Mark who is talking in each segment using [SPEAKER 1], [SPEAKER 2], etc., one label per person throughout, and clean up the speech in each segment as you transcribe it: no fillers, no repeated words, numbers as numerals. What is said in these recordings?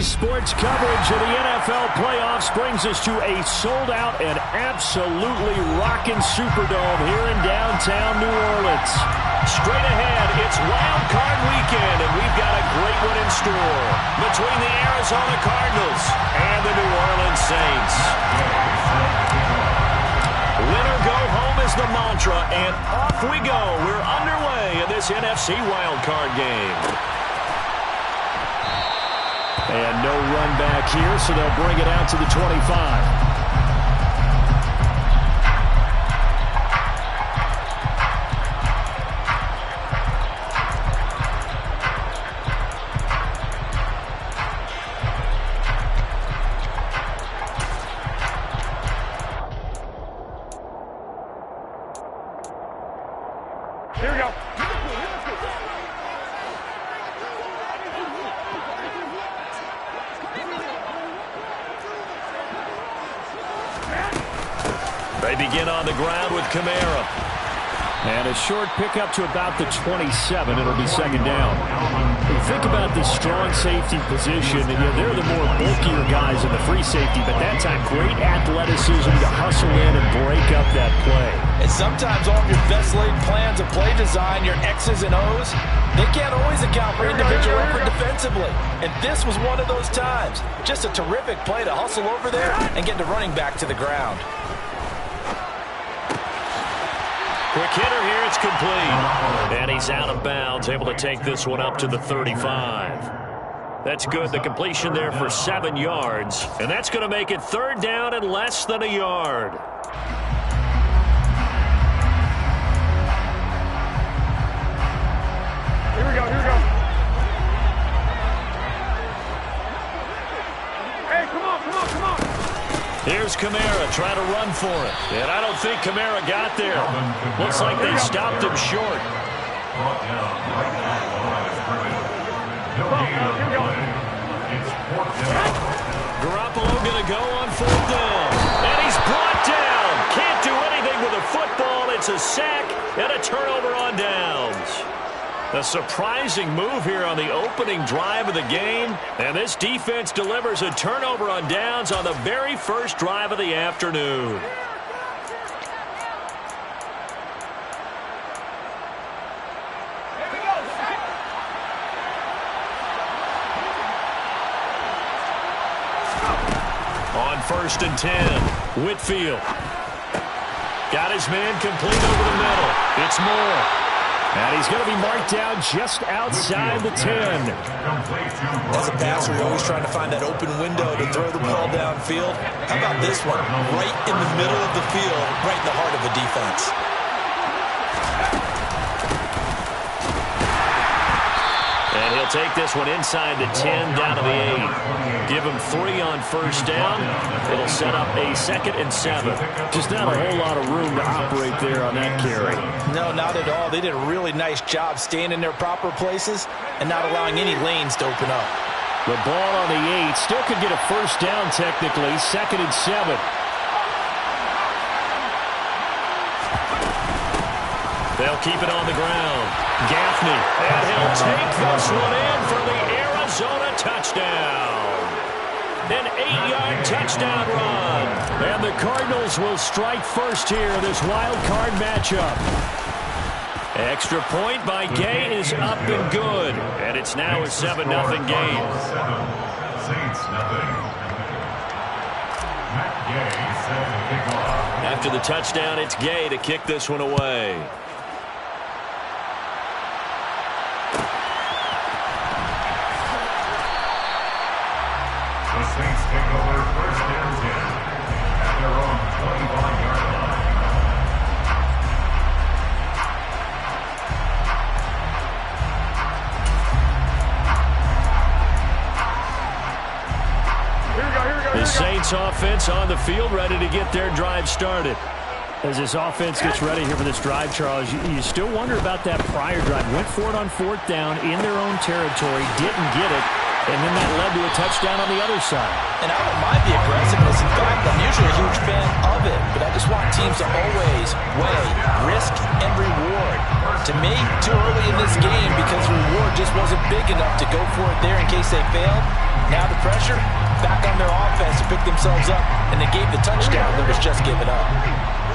[SPEAKER 1] Sports coverage of the NFL playoffs brings us to a sold-out and absolutely rocking Superdome here in downtown New Orleans. Straight ahead, it's Wild Card Weekend, and we've got a great one in store between the Arizona Cardinals and the New Orleans Saints. Win or go home is the mantra, and off we go. We're underway in this NFC Wild Card game. And no run back here, so they'll bring it out to the 25.
[SPEAKER 2] Here we go.
[SPEAKER 1] They begin on the ground with Kamara. And a short pickup to about the 27. It'll be second down. You think about this strong safety position, and they're the more bulkier guys in the free safety, but that time great athleticism to hustle in and break up that play.
[SPEAKER 3] And sometimes all of your best laid plans of play design, your X's and O's, they can't always account for individual effort defensively. And this was one of those times. Just a terrific play to hustle over there and get the running back to the ground.
[SPEAKER 1] Quick hitter here, it's complete. And he's out of bounds, able to take this one up to the 35. That's good. The completion there for 7 yards. And that's going to make it third down and less than a yard.
[SPEAKER 2] Here we go, here we go. Hey, come on, come on, come on.
[SPEAKER 1] Here's Kamara trying to run for it. And I don't think Kamara got there. Looks like they stopped him short. Garoppolo going to go on fourth down. And he's brought down. Can't do anything with a football. It's a sack and a turnover on downs. A surprising move here on the opening drive of the game. And this defense delivers a turnover on downs on the very first drive of the afternoon. On 1st and 10, Whitfield. Got his man complete over the middle. It's Moore. And he's going to be marked down just outside the 10.
[SPEAKER 3] As a passer, you're always trying to find that open window to throw the ball downfield. How about this one? Right in the middle of the field, right in the heart of the defense.
[SPEAKER 1] And he'll take this one inside the 10, down to the 8. Give him 3 on 1st down. It'll set up a 2nd and 7. Just not a whole lot of room to operate there on that carry.
[SPEAKER 3] No, not at all. They did a really nice job staying in their proper places and not allowing any lanes to open up.
[SPEAKER 1] The ball on the 8. Still could get a 1st down technically. 2nd and 7. They'll keep it on the ground. Gaffney, and he'll take this one in for the Arizona touchdown. An 8-yard touchdown run. And the Cardinals will strike first here in this wild card matchup. Extra point by Gay is up and good. And it's now a 7-0 game. After the touchdown, it's Gay to kick this one away.
[SPEAKER 4] Saints take over 1st and 10 at their own 25-yard line.
[SPEAKER 2] Here we go, here we go,
[SPEAKER 1] The Saints offense on the field, ready to get their drive started. As this offense gets ready here for this drive, Charles, you still wonder about that prior drive. Went for it on 4th down in their own territory, didn't get it. And then that led to a touchdown on the other side.
[SPEAKER 3] And I don't mind the aggressiveness. In fact, I'm usually a huge fan of it. But I just want teams to always weigh risk and reward. To me, too early in this game because the reward just wasn't big enough to go for it there in case they failed. Now the pressure back on their offense to pick themselves up, and they gave the touchdown that was just given up.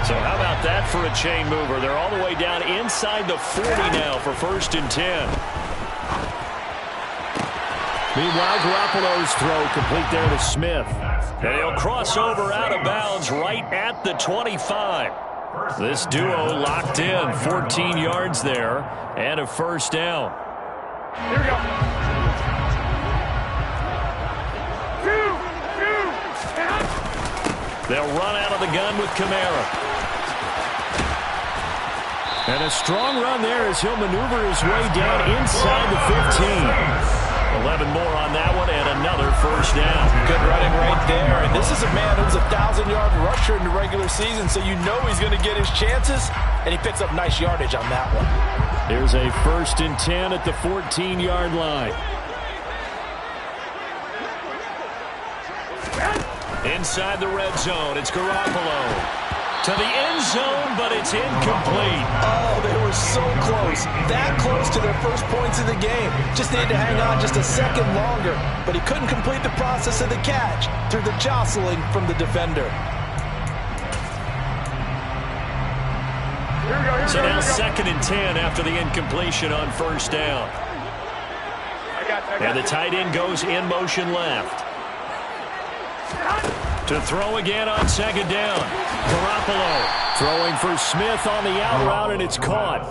[SPEAKER 1] So how about that for a chain mover? They're all the way down inside the 40 now for 1st and 10. Meanwhile, Garoppolo's throw complete there to Smith. And he'll cross over out of bounds right at the 25. This duo locked in, 14 yards there, and a 1st down.
[SPEAKER 2] Here we go.
[SPEAKER 1] They'll run out of the gun with Kamara. And a strong run there as he'll maneuver his way down inside the 15. 11 more on that one, and another 1st down.
[SPEAKER 3] Good running right there. And this is a man who's a 1,000-yard rusher in the regular season, so you know he's going to get his chances, and he picks up nice yardage on that one.
[SPEAKER 1] Here's a 1st and 10 at the 14-yard line. Inside the red zone, it's Garoppolo. To the end zone, but it's incomplete.
[SPEAKER 3] Oh, they were so close. That close to their first points of the game. Just needed to hang on just a second longer. But he couldn't complete the process of the catch through the jostling from the defender.
[SPEAKER 1] So now 2nd and 10 after the incompletion on 1st down. And the tight end goes in motion left. To throw again on 2nd down. Garoppolo throwing for Smith on the out route, and it's caught.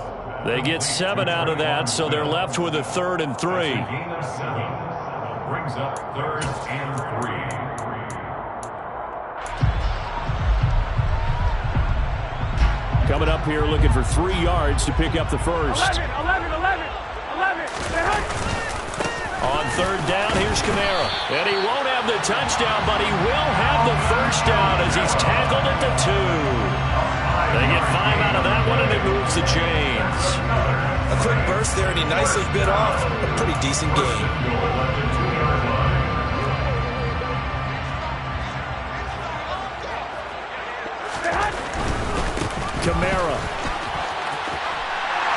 [SPEAKER 1] They get 7 out of that, so they're left with a 3rd and 3.
[SPEAKER 4] Gain of 7. Brings up 3rd and 3.
[SPEAKER 1] Coming up here looking for 3 yards to pick up the 1st.
[SPEAKER 2] 11.
[SPEAKER 1] On 3rd down, here's Kamara. And he won't have the touchdown, but he will have the 1st down as he's tackled at the 2. They get 5 out of that one, and it moves the chains.
[SPEAKER 3] A quick burst there, and he nicely bit off a pretty decent game.
[SPEAKER 1] Kamara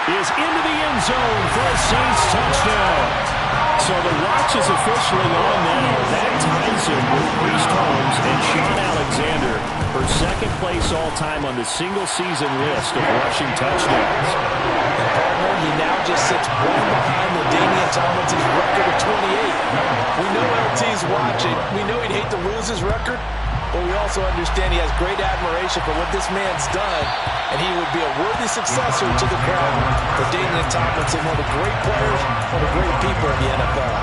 [SPEAKER 1] is into the end zone for a Saints touchdown. So the watch is officially on now. That ties him with Priest Holmes and Sean Alexander for 2nd place all-time on the single-season list of rushing touchdowns.
[SPEAKER 3] And partner, he now just sits one behind LaDainian Tomlinson's record of 28. We know LT's watching. We know he'd hate to lose his record, but we also understand he has great admiration for what this man's done, and he would be a worthy successor to the crown. LaDainian Tomlinson, one of the great players, one of the great people in the NFL.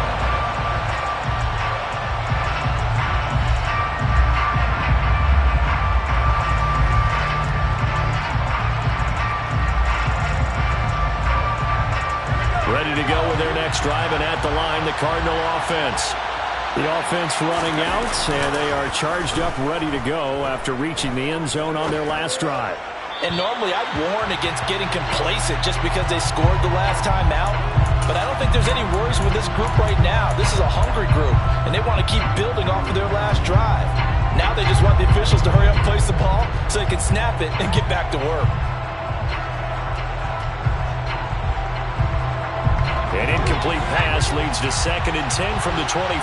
[SPEAKER 1] Ready to go with their next drive, and at the line, the Cardinal offense. The offense running out, and they are charged up, ready to go after reaching the end zone on their last drive.
[SPEAKER 3] And normally I'd warn against getting complacent just because they scored the last time out. But I don't think there's any worries with this group right now. This is a hungry group, and they want to keep building off of their last drive. Now they just want the officials to hurry up and place the ball so they can snap it and get back to work.
[SPEAKER 1] An incomplete pass leads to 2nd and 10 from the 25.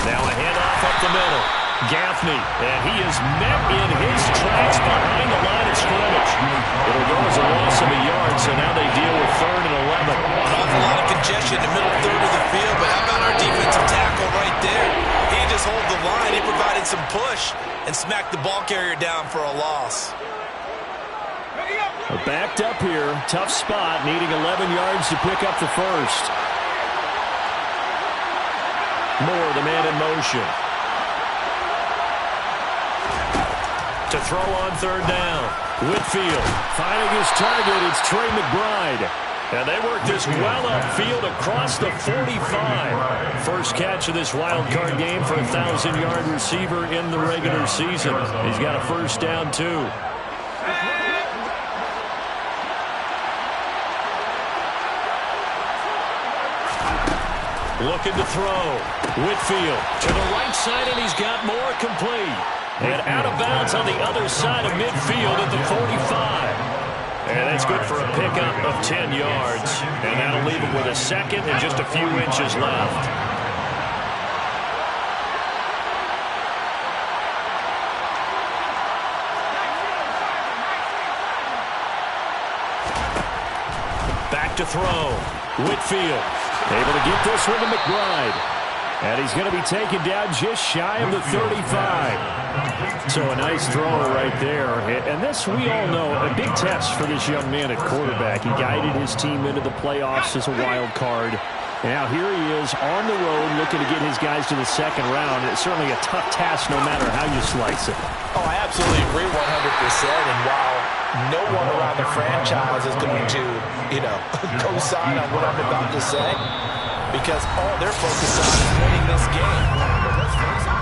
[SPEAKER 1] Now a handoff up the middle. Gaffney, and he is met in his tracks behind the line of scrimmage. It'll go as a loss of a yard, so now they deal with 3rd and 11.
[SPEAKER 3] An awful lot of congestion in the middle third of the field, but how about our defensive tackle right there? He just hold the line. He provided some push and smacked the ball carrier down for a loss.
[SPEAKER 1] Backed up here, tough spot, needing 11 yards to pick up the 1st. Moore, the man in motion. To throw on 3rd down. Whitfield finding his target. It's Trey McBride. And they work this well upfield across the 45. First catch of this wild card game for a 1,000-yard receiver in the regular season. He's got a 1st down, too. Looking to throw. Whitfield to the right side, and he's got more complete. And out of bounds on the other side of midfield at the 45. And that's good for a pickup of 10 yards. And that'll leave him with a second and just a few inches left. Back to throw. Whitfield able to get this one to McBride. And he's going to be taken down just shy of the 35. So a nice throw right there. And this, we all know, a big test for this young man at quarterback. He guided his team into the playoffs as a wild card. And now here he is on the road looking to get his guys to the second round. It's certainly a tough task no matter how you slice it.
[SPEAKER 3] Oh, I absolutely agree 100%. And while no one around the franchise is going to, co-sign on what I'm about to say, because all they're focused on is winning this game. But let's face it.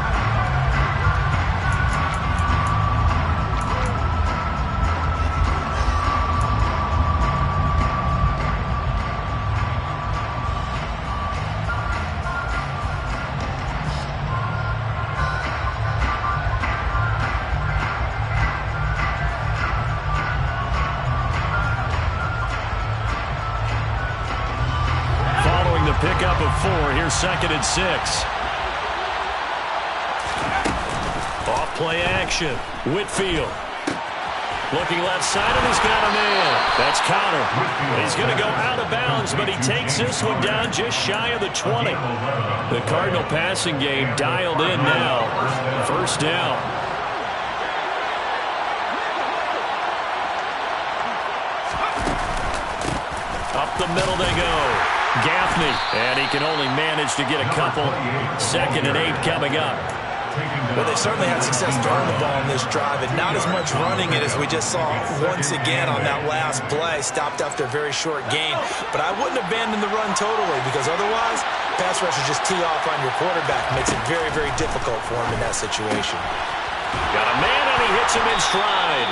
[SPEAKER 1] Pickup of 4. Here's 2nd and 6. Off play action. Whitfield. Looking left side, and he's got a man. That's Connor. He's going to go out of bounds, but he takes this one down just shy of the 20. The Cardinal passing game dialed in now. First down. Up the middle they go. Gaffney, and he can only manage to get a couple. 2nd and 8 coming up.
[SPEAKER 3] Well, they certainly had success throwing the ball in this drive, and not as much running it as we just saw once again on that last play. Stopped after a very short gain. But I wouldn't abandon the run totally, because otherwise, pass rushers just tee off on your quarterback. Makes it very, very difficult for him in that situation.
[SPEAKER 1] Got a man, and he hits him in stride.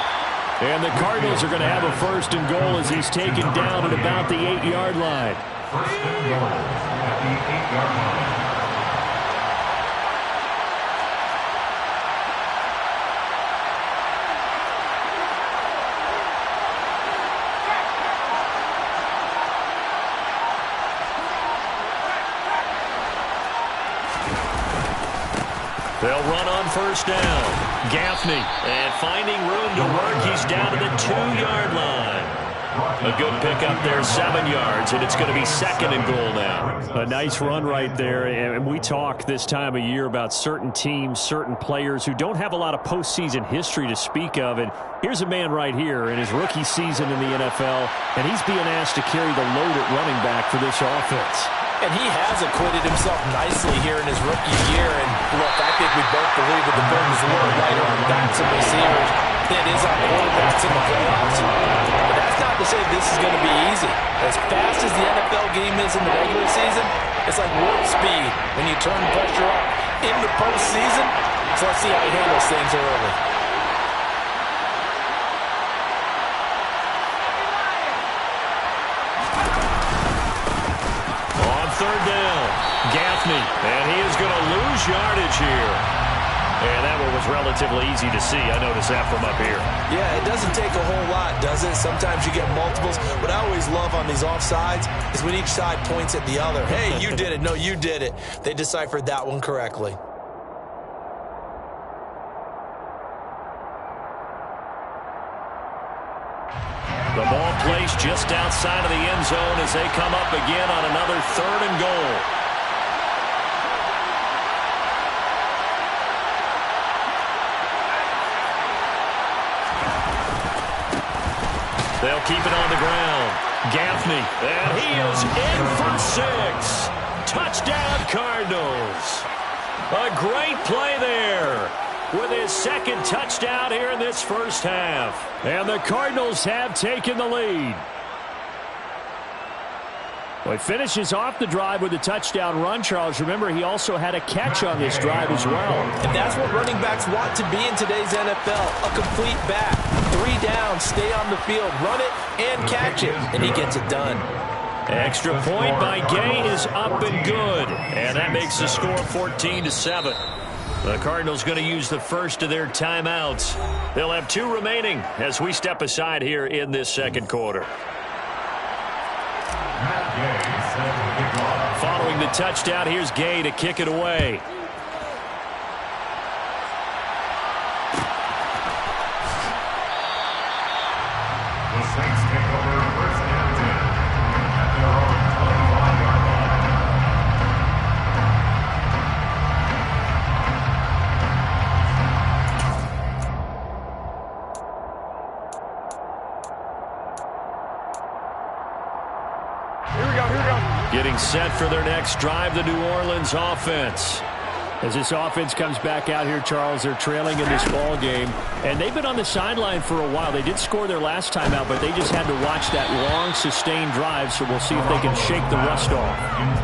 [SPEAKER 1] And the Cardinals are going to have a 1st and goal as he's taken down at about the 8-yard line.
[SPEAKER 4] 1st and goal at the 8-yard line.
[SPEAKER 1] They'll run on 1st down. Gaffney, and finding room to work, he's down to the 2-yard line. A good pickup there, 7 yards, and it's going to be 2nd and goal now. A nice run right there, and we talk this time of year about certain teams, certain players who don't have a lot of postseason history to speak of, and here's a man right here in his rookie season in the NFL, and he's being asked to carry the load at running back for this offense.
[SPEAKER 3] And he has acquitted himself nicely here in his rookie year. And look, I think we both believe that the burden is a little lighter on backs and receivers than it is on quarterbacks in the playoffs. But that's not to say this is going to be easy. As fast as the NFL game is in the regular season, it's like warp speed when you turn pressure up in the postseason. So let's see how he handles things early.
[SPEAKER 1] Third down. Gaffney, and he is going to lose yardage here. And that one was relatively easy to see. I noticed that from up here.
[SPEAKER 3] Yeah, it doesn't take a whole lot, does it? Sometimes you get multiples. What I always love on these offsides is when each side points at the other. Hey, you did it. No, you did it. They deciphered that one correctly.
[SPEAKER 1] The ball placed just outside of the end zone as they come up again on another 3rd and goal. They'll keep it on the ground. Gaffney, and he is in for 6. Touchdown, Cardinals. A great play there with his 2nd touchdown here in this first half. And the Cardinals have taken the lead. Well, he finishes off the drive with a touchdown run, Charles. Remember, he also had a catch on this drive as well.
[SPEAKER 3] And that's what running backs want to be in today's NFL. A complete back. 3 down, stay on the field, run it, and catch it. And he gets it done.
[SPEAKER 1] Extra point by Gay is up and good. And that makes the score 14-7. The Cardinals going to use the first of their timeouts. They'll have 2 remaining as we step aside here in this second quarter. Following the touchdown, here's Gay to kick it away.
[SPEAKER 4] The Saints take over first and 10 at their own 25-yard line.
[SPEAKER 2] Here we go.
[SPEAKER 1] Getting set for their next drive, the New Orleans offense.
[SPEAKER 5] As this offense comes back out here, Charles, they're trailing in this ball game, and they've been on the sideline for a while. They did score their last time out, but they just had to watch that long, sustained drive, so we'll see if they can shake the rust off.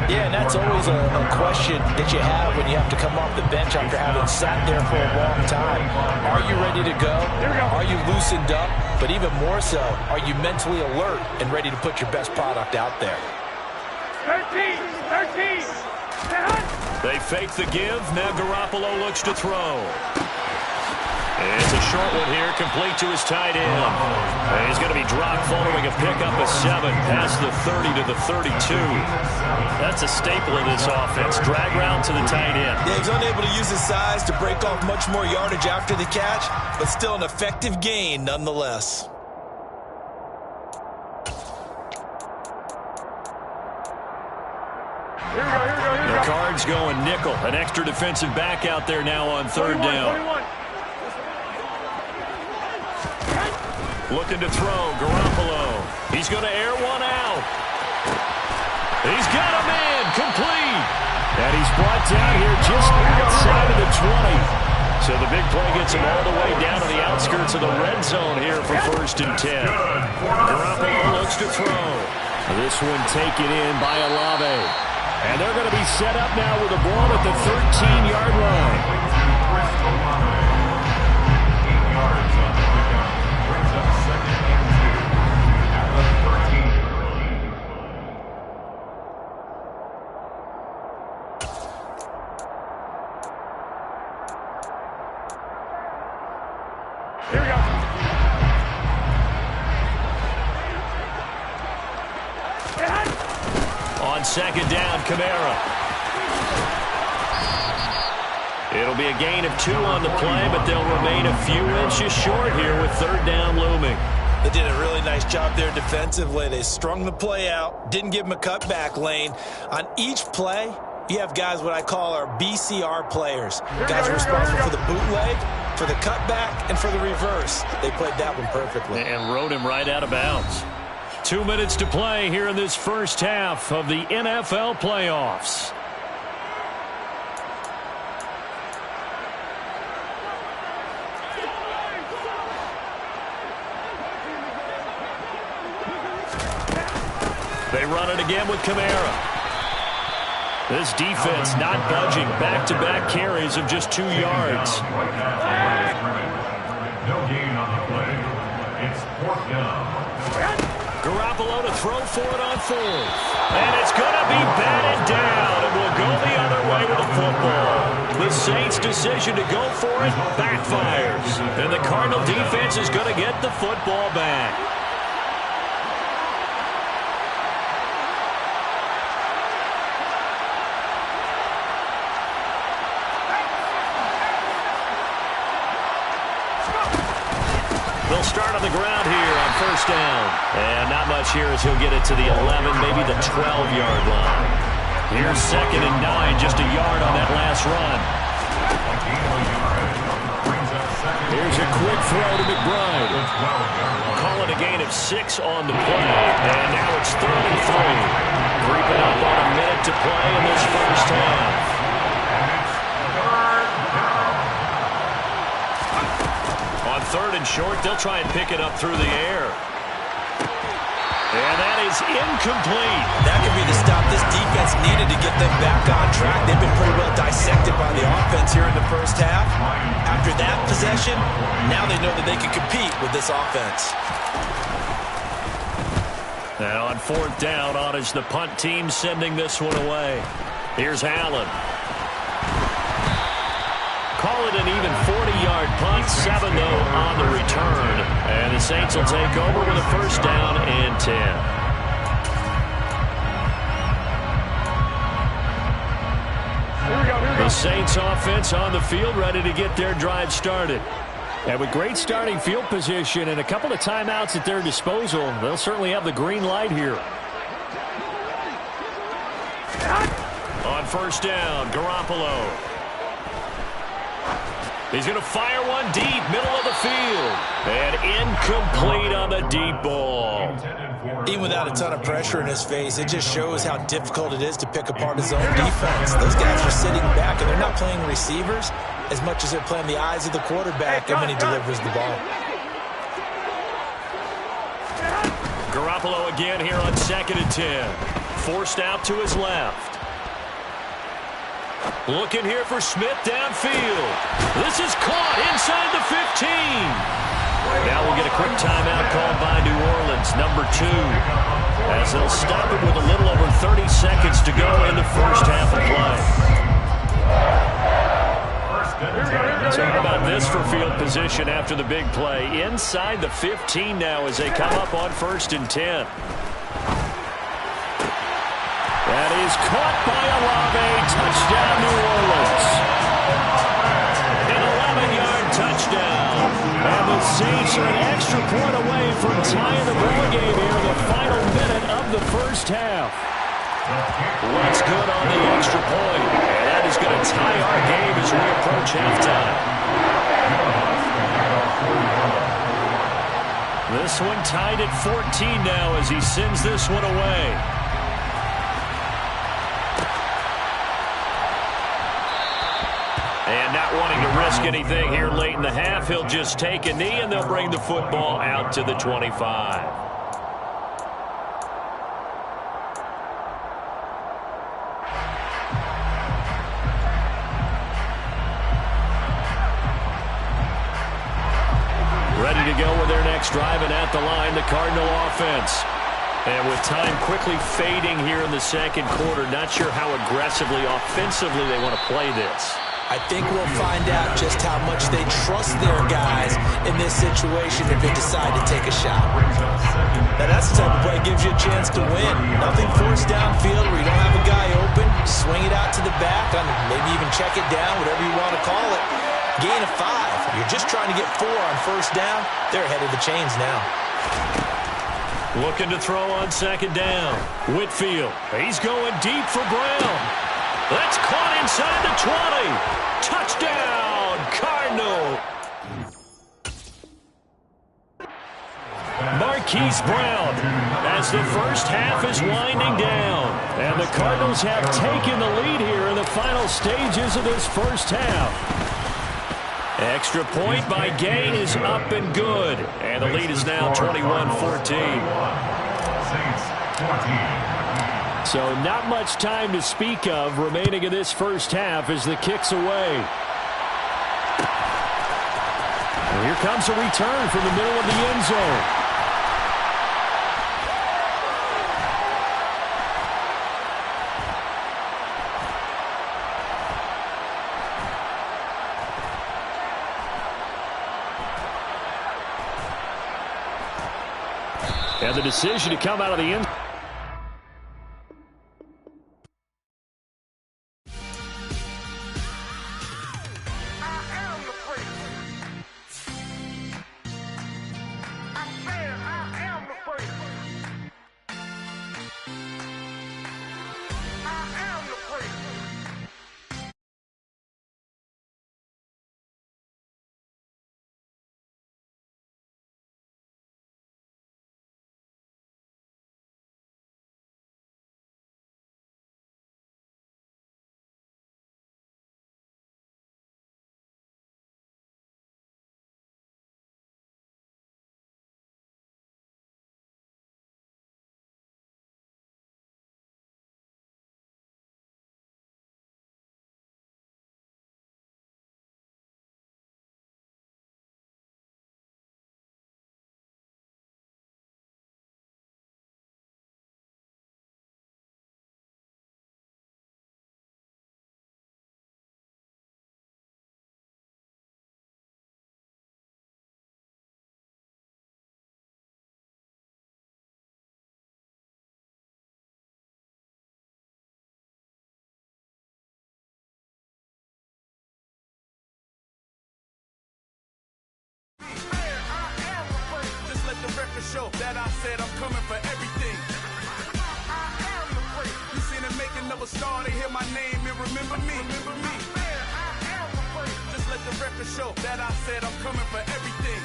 [SPEAKER 3] Yeah, and that's always a question that you have when you have to come off the bench after having sat there for a long time. Are you ready to go? Are you loosened up? But even more so, are you mentally alert and ready to put your best product out there?
[SPEAKER 2] 13.
[SPEAKER 1] They fake the give. Now Garoppolo looks to throw. It's a short one here, complete to his tight end. And he's going to be dropped following a pickup of 7 past the 30 to the 32. That's a staple of this offense. Drag round to the tight end.
[SPEAKER 3] Yeah, he's unable to use his size to break off much more yardage after the catch, but still an effective gain nonetheless.
[SPEAKER 2] Here we go.
[SPEAKER 1] The Cards going nickel. An extra defensive back out there now on third down.
[SPEAKER 2] 21.
[SPEAKER 1] Looking to throw. Garoppolo. He's going to air one out. He's got a man. Complete.
[SPEAKER 5] And he's brought down here just outside of the 20.
[SPEAKER 1] So the big play gets him all the way down to the outskirts of the red zone here for first and 10. Garoppolo looks to throw.
[SPEAKER 5] This one taken in by Olave. And they're going to be set up now with the ball at the 13-yard line.
[SPEAKER 4] 8 yards on the pickup. Brings up second and 2 at the 13.
[SPEAKER 2] Here we go.
[SPEAKER 1] On second down, Kamara. It'll be a gain of 2 on the play, but they'll remain a few inches short here with third down looming.
[SPEAKER 3] They did a really nice job there defensively. They strung the play out, didn't give him a cutback lane. On each play, you have guys what I call our BCR players. Guys responsible for the bootleg, for the cutback, and for the reverse. They played that one perfectly.
[SPEAKER 1] And rode him right out of bounds. 2 minutes to play here in this first half of the NFL playoffs. They run it again with Kamara. This defense not budging. Back-to-back carries of just 2 yards.
[SPEAKER 4] No gain on the play. It's 4th down.
[SPEAKER 1] Garoppolo to throw for it on 4th. And it's going to be batted down. It will go the other way with the football. The Saints' decision to go for it backfires. And the Cardinal defense is going to get the football back. They'll start on the ground here on first down. And not much here as he'll get it to the 11, maybe the 12-yard line. Here's second and 9, just a yard on that last run.
[SPEAKER 5] Here's a quick throw to McBride.
[SPEAKER 1] Call it a gain of 6 on the play. And now it's 3rd and 3. Creeping up on a minute to play in this first half. On 3rd and short, they'll try and pick it up through the air. And that is incomplete.
[SPEAKER 3] That could be the stop this defense needed to get them back on track. They've been pretty well dissected by the offense here in the first half. After that possession, now they know that they can compete with this offense.
[SPEAKER 1] And on fourth down, on is the punt team sending this one away. Here's Allen. Call it an even 40-yard punt, 7 though on the return. And the Saints will take over with a first down and 10. The Saints offense on the field ready to get their drive started. And with great starting field position and a couple of timeouts at their disposal, they'll certainly have the green light here. On first down, Garoppolo. He's going to fire one deep, middle of the field. And incomplete on the deep ball.
[SPEAKER 3] Even without a ton of pressure in his face, it just shows how difficult it is to pick apart his own defense. Those guys are sitting back, and they're not playing receivers as much as they're playing the eyes of the quarterback when he delivers the ball.
[SPEAKER 1] Garoppolo again here on 2nd and 10. Forced out to his left. Looking here for Smith downfield. This is caught inside the 15. Now we'll get a quick timeout called by New Orleans, number 2. As they'll stop it with a little over 30 seconds to go in the first half of play. So how about this for field position after the big play? Inside the 15 now as they come up on 1st and 10. That is caught by Olave. Touchdown, New Orleans. An 11-yard touchdown. And the Saints are an extra point away from tying the ball game here in the final minute of the first half. What's good on the extra point? And that is going to tie our game as we approach halftime. This one tied at 14 now as he sends this one away. And not wanting to risk anything here late in the half, he'll just take a knee and they'll bring the football out to the 25. Ready to go with their next drive, and at the line, the Cardinal offense. And with time quickly fading here in the second quarter, not sure how aggressively, offensively they want to play this.
[SPEAKER 3] I think we'll find out just how much they trust their guys in this situation if they decide to take a shot. Now that's the type of play that gives you a chance to win. Nothing forced downfield where you don't have a guy open. Swing it out to the back, maybe even check it down, whatever you want to call it. Gain of 5. You're just trying to get 4 on first down. They're ahead of the chains now.
[SPEAKER 1] Looking to throw on 2nd down. Whitfield. He's going deep for Brown. That's caught inside the 20. Touchdown, Cardinal. Marquise Brown as the first half is winding down. And the Cardinals have taken the lead here in the final stages of this first half. Extra point by Gain is up and good. And the lead is now 21-14. So not much time to speak of remaining in this first half as the kick's away. And here comes a return from the middle of the end zone. And the decision to come out of the end zone.
[SPEAKER 6] show that I said I'm coming for everything. You seen the making of a star, they hear my name and remember me. Just let the record show that I said I'm coming for everything.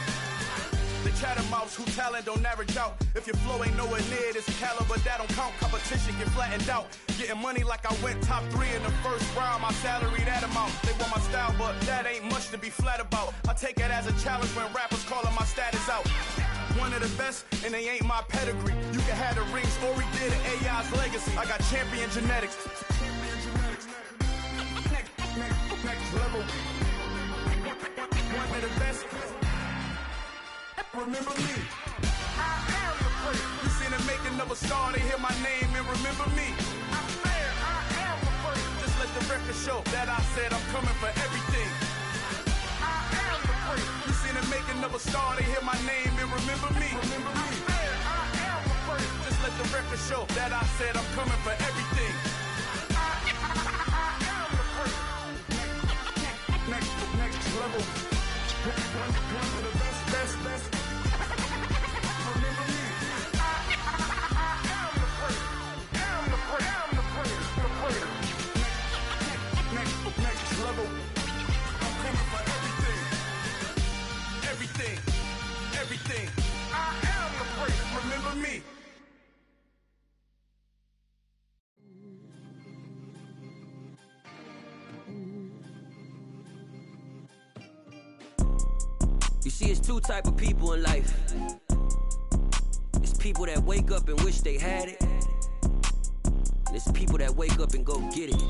[SPEAKER 6] The chattermouths who talent don't average out. If your flow ain't nowhere near this caliber, that don't count. Competition get flattened out. Getting money like I went top 3 in the first round. My salary that amount. They want my style, but that ain't much to be flat about. I take it as a challenge when rappers calling my status out. One of the best, and they ain't my pedigree. You can have the rings, or we did it, AI's legacy. I got champion genetics. Next level. One of the best. Remember me. You seen the making of a star, they hear my name and remember me. Just let the record show that I said I'm coming for everything. You seen the making of a star, they hear my name and remember me. Just let the record show that I said I'm coming for everything. Next level. One of the best. Remember me. Next level. I'm coming for everything. Everything. I am the greatest. Remember me.
[SPEAKER 7] You see, it's two type of people in life. It's people that wake up and wish they had it. And it's people that wake up and go get it.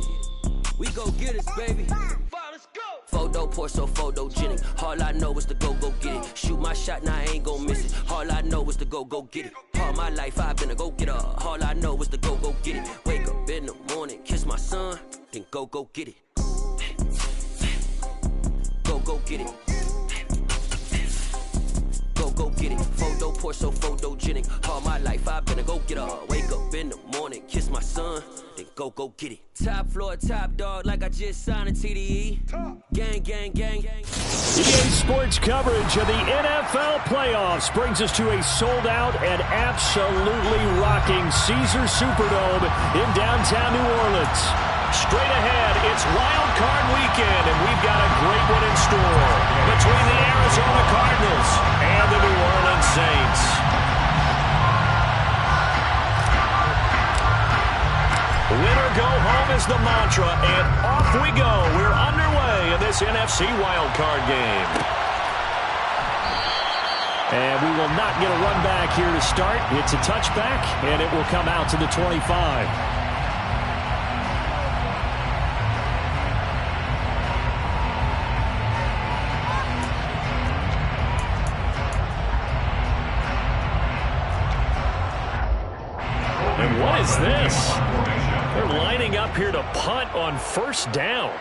[SPEAKER 7] We go get it, baby. Let's go. Photo pour so photogenic. All I know is to go get it. Shoot my shot, now I ain't gon' miss it. All I know is to go get it. All my life I've been a go-getter. All I know is to go get it. Wake up in the morning, kiss my son, then go get it. Go get it. Go get it. Photo pour so photogenic. All my life I've been a go-getter. Wake up in the morning, kiss my son, then go get it. Top floor, top dog, like I just signed a TDE. Gang.
[SPEAKER 5] EA Sports coverage of the NFL playoffs brings us to a sold-out and absolutely rocking Caesars Superdome in downtown New Orleans. Straight ahead, it's Wild Card Weekend, and we've got a great one in store between the Arizona Cardinals and the New Orleans Saints. Winner go home is the mantra, and off we go. We're underway in this NFC Wild Card game. And we will not get a run back here to start. It's a touchback, and it will come out to the 25. And what is this? They're lining up here to punt on first down.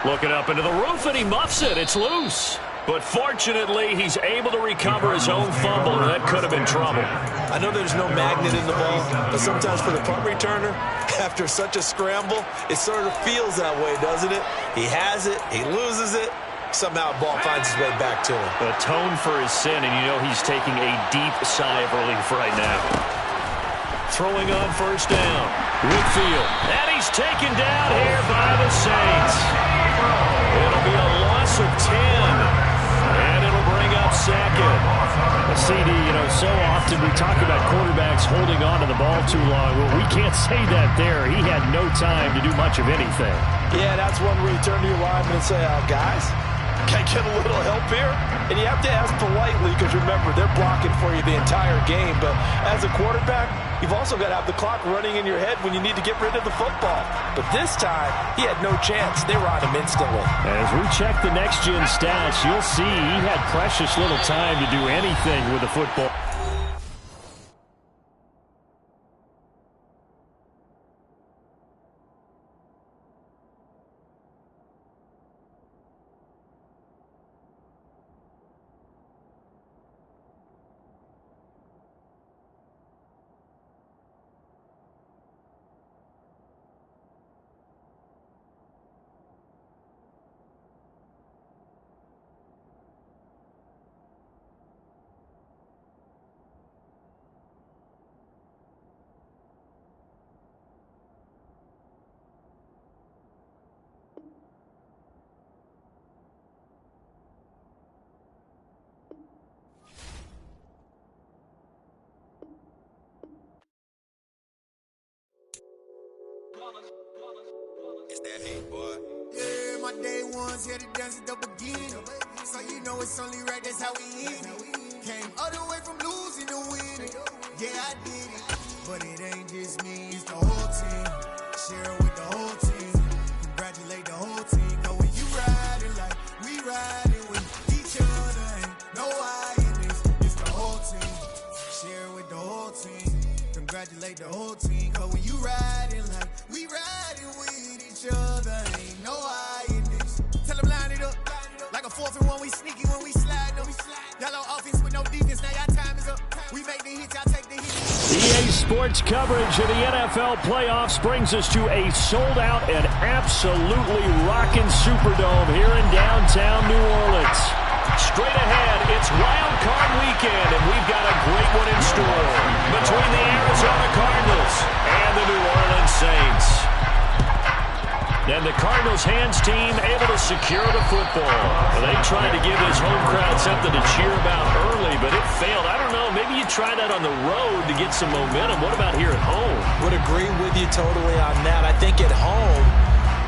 [SPEAKER 5] Looking up into the roof, and he muffs it. It's loose. But fortunately, he's able to recover his own fumble, and that could have been trouble.
[SPEAKER 3] I know there's no magnet in the ball, but sometimes for the punt returner, after such a scramble, it sort of feels that way, doesn't it? He has it, he loses it, somehow the ball finds its way back to him.
[SPEAKER 5] Atone for his sin, and you know he's taking a deep sigh of relief right now. Throwing on first down. Whitfield. And he's taken down here by the Saints. It'll be a loss of 10. And it'll bring up second. CD, so often we talk about quarterbacks holding on to the ball too long. Well, we can't say that there. He had no time to do much of anything.
[SPEAKER 3] Yeah, that's one where you turn to your lineman and say, guys, can I get a little help here? And you have to ask politely because, remember, they're blocking for you the entire game. But as a quarterback, you've also got to have the clock running in your head when you need to get rid of the football. But this time, he had no chance. They were on him instantly.
[SPEAKER 5] As we check the next-gen stats, you'll see he had precious little time to do anything with the football.
[SPEAKER 8] was here to dance at the beginning. So you know it's only right, that's how we end it. Came all the way from losing to winning. Yeah, I did it. But it ain't just me, it's the whole team. Share it with the whole team. Congratulate the whole team. Cause when you riding like we riding with each other, ain't no I in this. It's the whole team. Share it with the whole team. Congratulate the whole team. Cause when you riding like we riding with each other, ain't no I in this. Tell them line it up. Like a 4th and 1, we sneaky when we slide them. Yellow offense with no defense, now y'all time is up. We make the hits, y'all take the hits.
[SPEAKER 5] EA Sports coverage of the NFL playoffs brings us to a sold-out and absolutely rocking Superdome here in downtown New Orleans.
[SPEAKER 1] Straight ahead, it's Wild Card Weekend, and we've got a great one in store between the Arizona Cardinals and the New Orleans Saints. And the Cardinals hands team able to secure the football. Well, they tried to give this home crowd something to cheer about early, but it failed. I don't know, maybe you try that on the road to get some momentum. What about here at home?
[SPEAKER 3] Would agree with you totally on that. I think at home,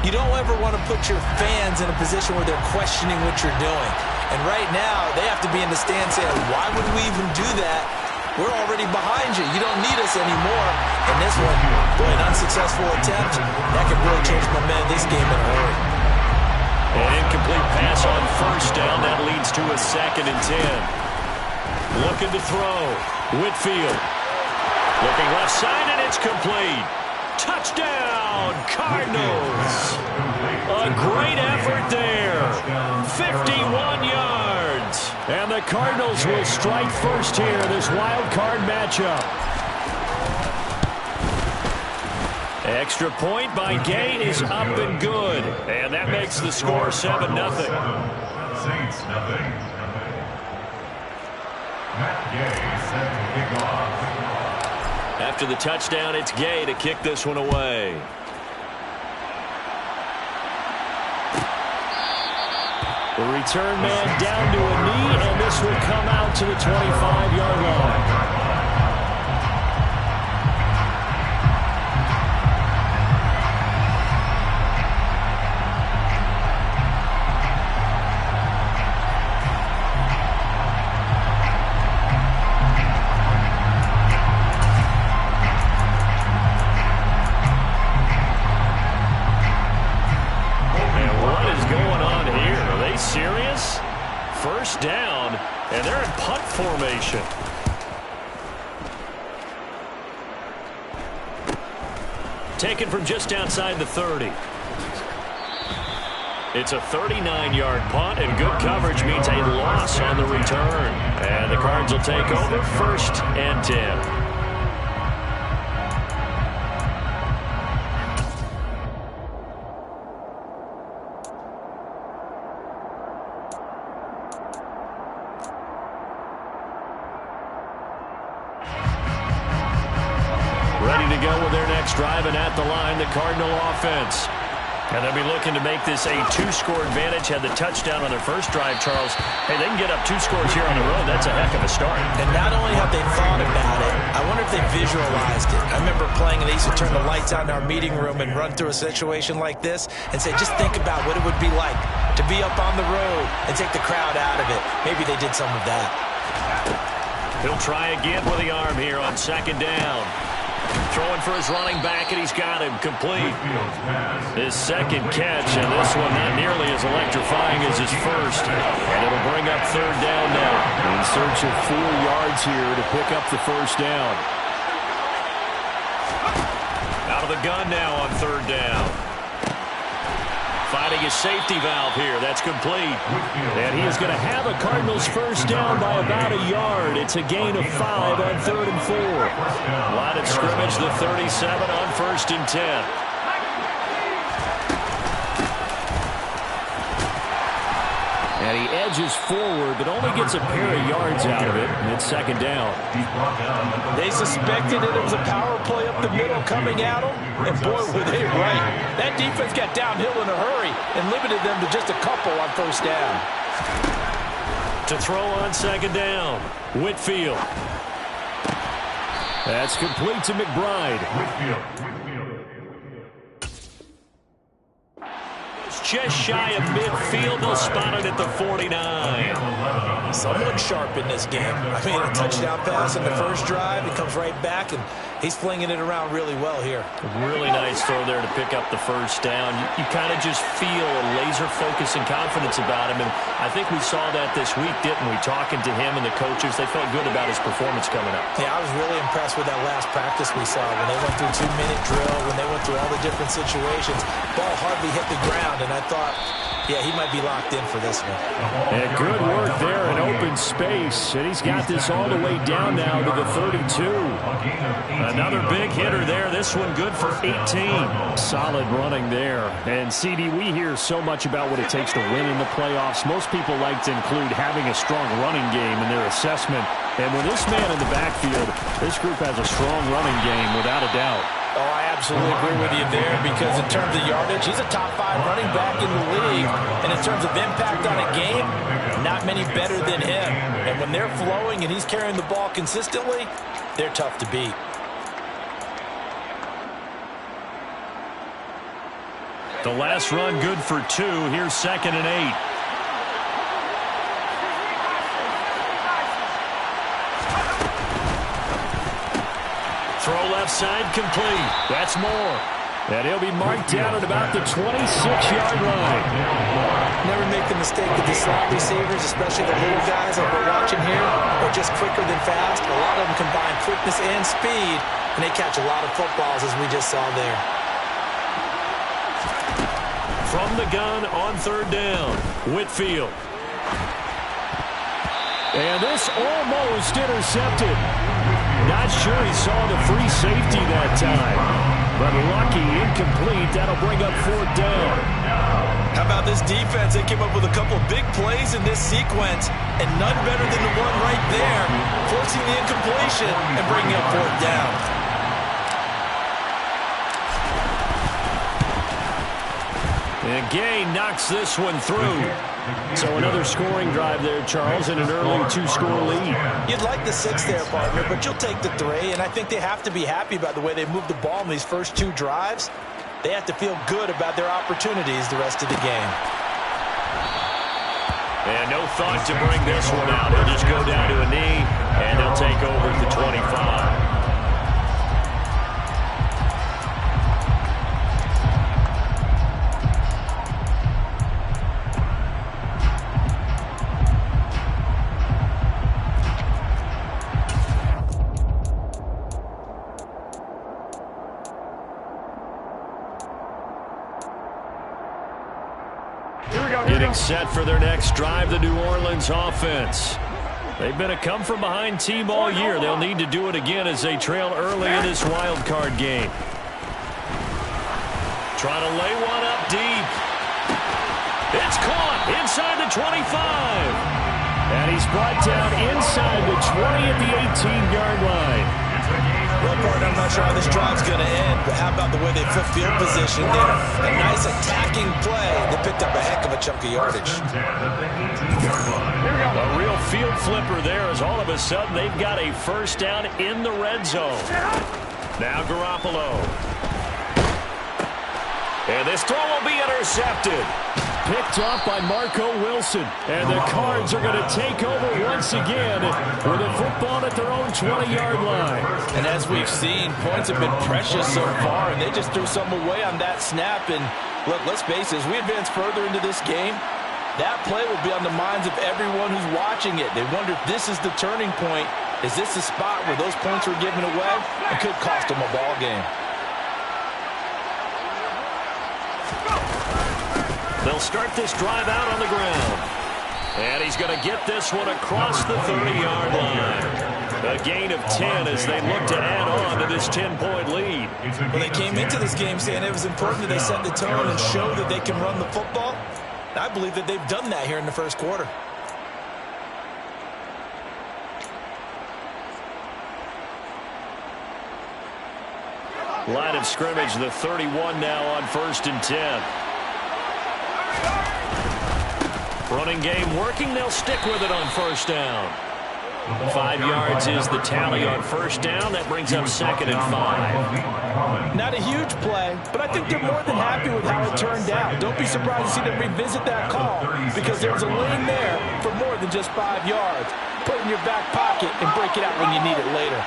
[SPEAKER 3] you don't ever want to put your fans in a position where they're questioning what you're doing. And right now, they have to be in the stand saying, why would we even do that? We're already behind you. You don't need us anymore. And this one, boy, an unsuccessful attempt. That could really change the momentum of this game in a hurry.
[SPEAKER 1] An incomplete pass on first down. That leads to a 2nd and 10. Looking to throw. Whitfield. Looking left side, and it's complete. Touchdown, Cardinals. A great effort there. 51 yards.
[SPEAKER 5] And the Cardinals will strike first here, this wild card matchup.
[SPEAKER 1] Extra point by Gay is up and good. And that makes the score 7-0.
[SPEAKER 4] Saints nothing. Matt Gay set to kick off.
[SPEAKER 1] After the touchdown, it's Gay to kick this one away.
[SPEAKER 5] The return man down to a knee, and this will come out to the 25-yard line.
[SPEAKER 1] First down, and they're in punt formation. Taken from just outside the 30. It's a 39-yard punt, and good coverage means a loss on the return. And the Cards will take over 1st and 10. Driving at the line, the Cardinal offense. And they'll be looking to make this a 2-score advantage. Had the touchdown on their first drive, Charles. Hey, they can get up 2 scores here on the road. That's a heck of a start.
[SPEAKER 3] And not only have they thought about it, I wonder if they visualized it. I remember playing, and they used to turn the lights out in our meeting room and run through a situation like this and say, just think about what it would be like to be up on the road and take the crowd out of it. Maybe they did some of that.
[SPEAKER 1] He'll try again with the arm here on 2nd down. Throwing for his running back, and he's got him complete. His 2nd catch, and this one not nearly as electrifying as his first. And it'll bring up 3rd down now.
[SPEAKER 5] In search of 4 yards here to pick up the first down.
[SPEAKER 1] Out of the gun now on 3rd down. Finding his safety valve here. That's complete.
[SPEAKER 5] And he is going to have a Cardinals first down by about a yard. It's a gain of 5 on 3rd and 4.
[SPEAKER 1] Line of scrimmage, the 37 on 1st and 10.
[SPEAKER 5] And he edges forward, but only gets a pair of yards out of it. And it's 2nd down.
[SPEAKER 3] They suspected that it was a power play up the middle coming at them. And boy, were they right. That defense got downhill in a hurry and limited them to just a couple on 1st down.
[SPEAKER 1] To throw on 2nd down, Whitfield.
[SPEAKER 5] That's complete to McBride.
[SPEAKER 1] just shy of midfield. They'll spot it at the 49.
[SPEAKER 3] Someone sharp in this game. I mean, a touchdown pass in the first drive. He comes right back, and he's flinging it around really well here.
[SPEAKER 5] Really nice throw there to pick up the first down. You kind of just feel a laser focus and confidence about him, and I think we saw that this week, didn't we? Talking to him and the coaches, they felt good about his performance coming up.
[SPEAKER 3] Yeah, I was really impressed with that last practice we saw when they went through 2-minute drill, when they went through all the different situations. Ball hardly hit the ground, and I thought, yeah, he might be locked in for this one.
[SPEAKER 5] And good work there in open space. And he's got this all the way down now to the 32.
[SPEAKER 1] Another big hitter there. This one good for 18.
[SPEAKER 5] Solid running there. And, CD, we hear so much about what it takes to win in the playoffs. Most people like to include having a strong running game in their assessment. And with this man in the backfield, this group has a strong running game without a doubt.
[SPEAKER 3] Oh, I absolutely agree with you there, because in terms of yardage, he's a top 5 running back in the league. And in terms of impact on a game, not many better than him. And when they're flowing and he's carrying the ball consistently, they're tough to beat.
[SPEAKER 1] The last run good for 2. Here's 2nd and 8. Throw left side complete. That's more.
[SPEAKER 5] And he'll be marked down at about the 26-yard line.
[SPEAKER 3] Never make the mistake that the slot receivers, especially the little guys like we're watching here, are just quicker than fast. A lot of them combine quickness and speed, and they catch a lot of footballs, as we just saw there.
[SPEAKER 1] From the gun on 3rd down, Whitfield.
[SPEAKER 5] And this almost intercepted. Not sure he saw the free safety that time. But lucky, incomplete. That'll bring up 4th down.
[SPEAKER 3] How about this defense? They came up with a couple of big plays in this sequence, and none better than the one right there, forcing the incompletion and bringing up 4th down.
[SPEAKER 1] And Gay knocks this one through.
[SPEAKER 5] So another scoring drive there, Charles, and an early 2-score lead.
[SPEAKER 3] You'd like the 6 there, partner, but you'll take the 3, and I think they have to be happy about the way they moved the ball in these first 2 drives. They have to feel good about their opportunities the rest of the game.
[SPEAKER 1] And no thought to bring this one out. He'll just go down to a knee, and they'll take over at the 25. Getting set for their next drive, the New Orleans offense. They've been a come-from-behind team all year. They'll need to do it again as they trail early in this wild card game. Trying to lay one up deep. It's caught inside the 25.
[SPEAKER 5] And he's brought down inside the 20 at the 18-yard line.
[SPEAKER 3] Well, partner, I'm not sure how this drive's going to end, but how about the way they flip field position there? A nice attacking play. They picked up a heck of a chunk of yardage.
[SPEAKER 1] A real field flipper there, as all of a sudden they've got a first down in the red zone. Now Garoppolo. And this throw will be intercepted.
[SPEAKER 5] Picked off by Marco Wilson. And the Cards are going to take over once again with a football at their own 20-yard line.
[SPEAKER 3] And as we've seen, points have been precious so far, and they just threw some away on that snap. And look, let's face it, as we advance further into this game, that play will be on the minds of everyone who's watching it. They wonder if this is the turning point. Is this the spot where those points were given away? It could cost them a ball game.
[SPEAKER 1] They'll start this drive out on the ground. And he's going to get this one across the 30-yard line. A gain of 10 as they look to add on to this 10-point lead.
[SPEAKER 3] Well, they came into this game saying it was important that they set the tone and show that they can run the football. I believe that they've done that here in the first quarter.
[SPEAKER 1] Line of scrimmage, the 31 now on 1st and 10. Running game working. They'll stick with it on 1st down. 5 yards is the tally on first down. That brings up 2nd and 5.
[SPEAKER 3] Not a huge play, but I think they're more than happy with how it turned out. Don't be surprised to see them revisit that call because there's a lane there for more than just 5 yards. Put it in your back pocket and break it out when you need it later.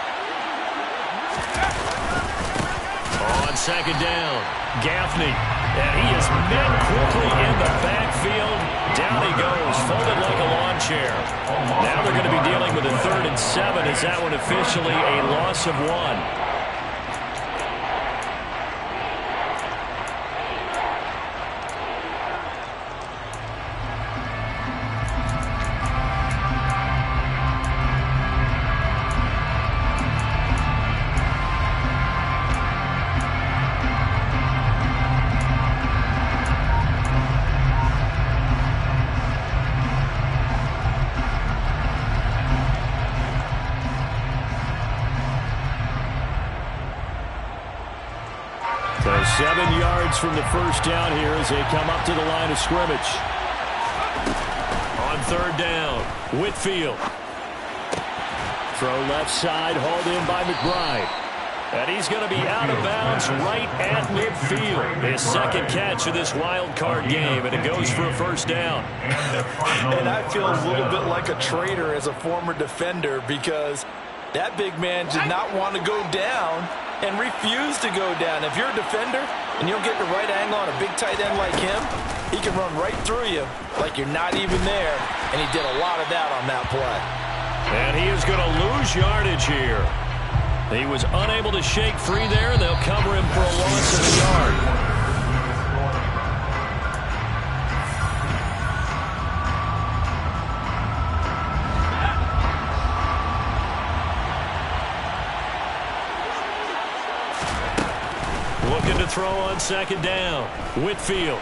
[SPEAKER 1] On 2nd down, Gaffney, and he is met quickly in the backfield. Down he goes, folded like a lawn chair. Now they're going to be dealing with a 3rd and 7. Is that one officially a loss of 1? So 7 yards from the first down here as they come up to the line of scrimmage. On 3rd down, Whitfield. Throw left side, hauled in by McBride. And he's going to be out of bounds right at midfield. His 2nd catch of this wild card game, and it goes for a 1st down.
[SPEAKER 3] And I feel a little bit like a traitor as a former defender because that big man did not want to go down and refused to go down. If you're a defender and you don't get the right angle on a big tight end like him, he can run right through you like you're not even there, and he did a lot of that on that play.
[SPEAKER 1] And he is going to lose yardage here. He was unable to shake free there, and they'll cover him for a loss of a yard. Looking to throw on 2nd down. Whitfield.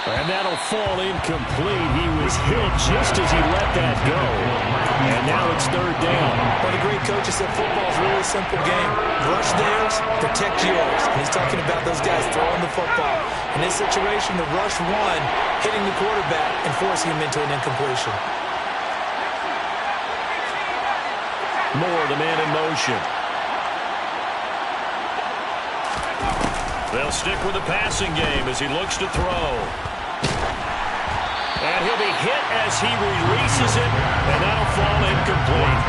[SPEAKER 1] And that'll fall incomplete. He was hit just as he let that go. And now it's 3rd down.
[SPEAKER 3] One of the great coaches said football is a really simple game. Rush theirs, protect yours. And he's talking about those guys throwing the football. In this situation, the rush one, hitting the quarterback and forcing him into an incompletion.
[SPEAKER 1] Moore, the man in motion. They'll stick with the passing game as he looks to throw. And he'll be hit as he releases it, and that'll fall incomplete.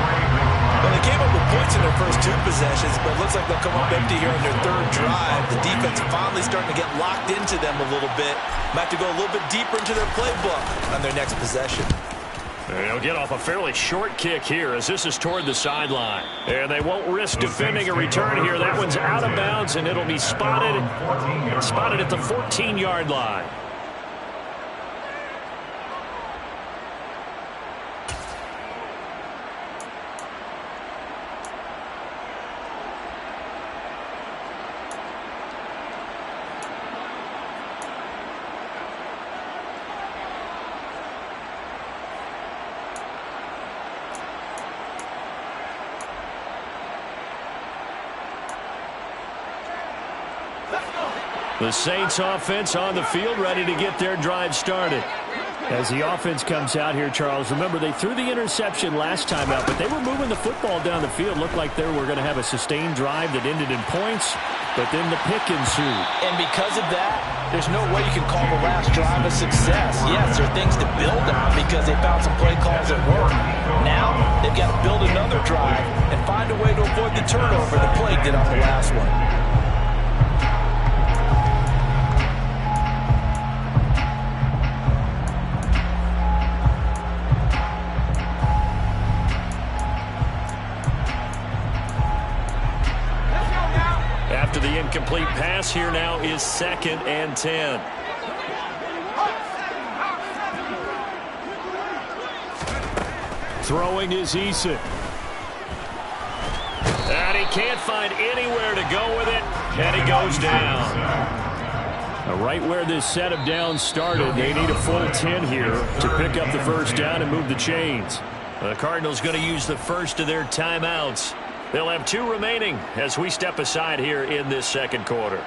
[SPEAKER 3] Well, they came up with points in their first 2 possessions, but it looks like they'll come up empty here on their 3rd drive. The defense finally starting to get locked into them a little bit. Might have to go a little bit deeper into their playbook on their next possession.
[SPEAKER 1] They'll get off a fairly short kick here as this is toward the sideline. And they won't risk defending a return here. That one's out of bounds, and it'll be spotted at the 14-yard line. The Saints offense on the field, ready to get their drive started.
[SPEAKER 5] As the offense comes out here, Charles, remember they threw the interception last time out, but they were moving the football down the field. Looked like they were going to have a sustained drive that ended in points, but then the pick ensued.
[SPEAKER 3] And because of that, there's no way you can call the last drive a success. Yes, there are things to build on because they found some play calls that work. Now, they've got to build another drive and find a way to avoid the turnover the play did on the last one.
[SPEAKER 1] After the incomplete pass, here now is 2nd and 10. Throwing is Eason. And he can't find anywhere to go with it, and he goes down.
[SPEAKER 5] Right where this set of downs started, they need a full 10 here to pick up the first down and move the chains.
[SPEAKER 1] The Cardinals going to use the first of their timeouts. They'll have 2 remaining as we step aside here in this 2nd quarter.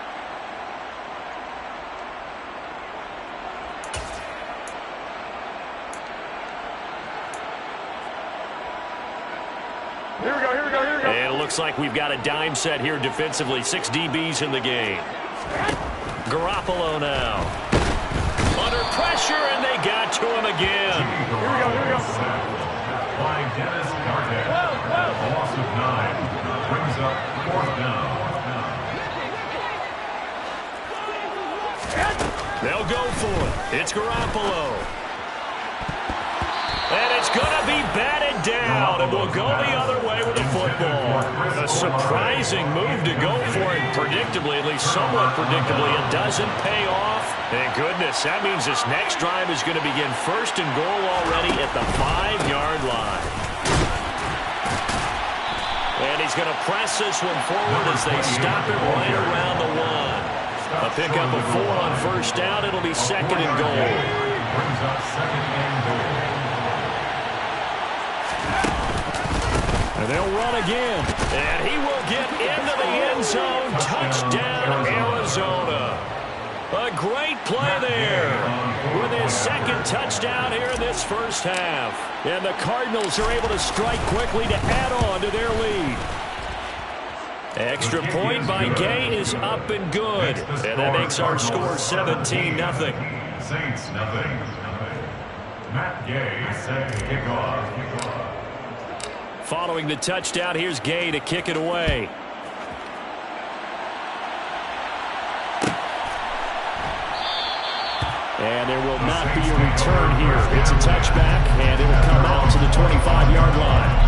[SPEAKER 2] Here we go, here we go, here we go.
[SPEAKER 1] And it looks like we've got a dime set here defensively. 6 DBs in the game. Garoppolo now. Under pressure, and they got to him again.
[SPEAKER 2] Here we go, here we go.
[SPEAKER 4] By Dennis Garnett. A loss of 9. Brings up 4th down.
[SPEAKER 1] They'll go for it. It's Garoppolo. And it's going to be batted down, and we'll go the other way with the football. A surprising move to go for it, predictably, at least somewhat predictably. It doesn't pay off. Thank goodness, that means this next drive is going to begin 1st and goal already at the 5-yard line. And he's going to press this one forward as they stop it right around the 1. A pickup of 4 on 1st down. It'll be 2nd and goal.
[SPEAKER 4] Brings up 2nd and goal.
[SPEAKER 1] And they'll run again. And he will get into the end zone. Touchdown, Arizona. A great play there with his 2nd touchdown here in this 1st half. And the Cardinals are able to strike quickly to add on to their lead. Extra point by Gay is up and good. And that makes our score 17-0.
[SPEAKER 4] Saints, nothing. Matt Gay set to kick off.
[SPEAKER 1] Following the touchdown, here's Gay to kick it away. And there will not be a return here. It's a touchback, and it will come out to the 25-yard line.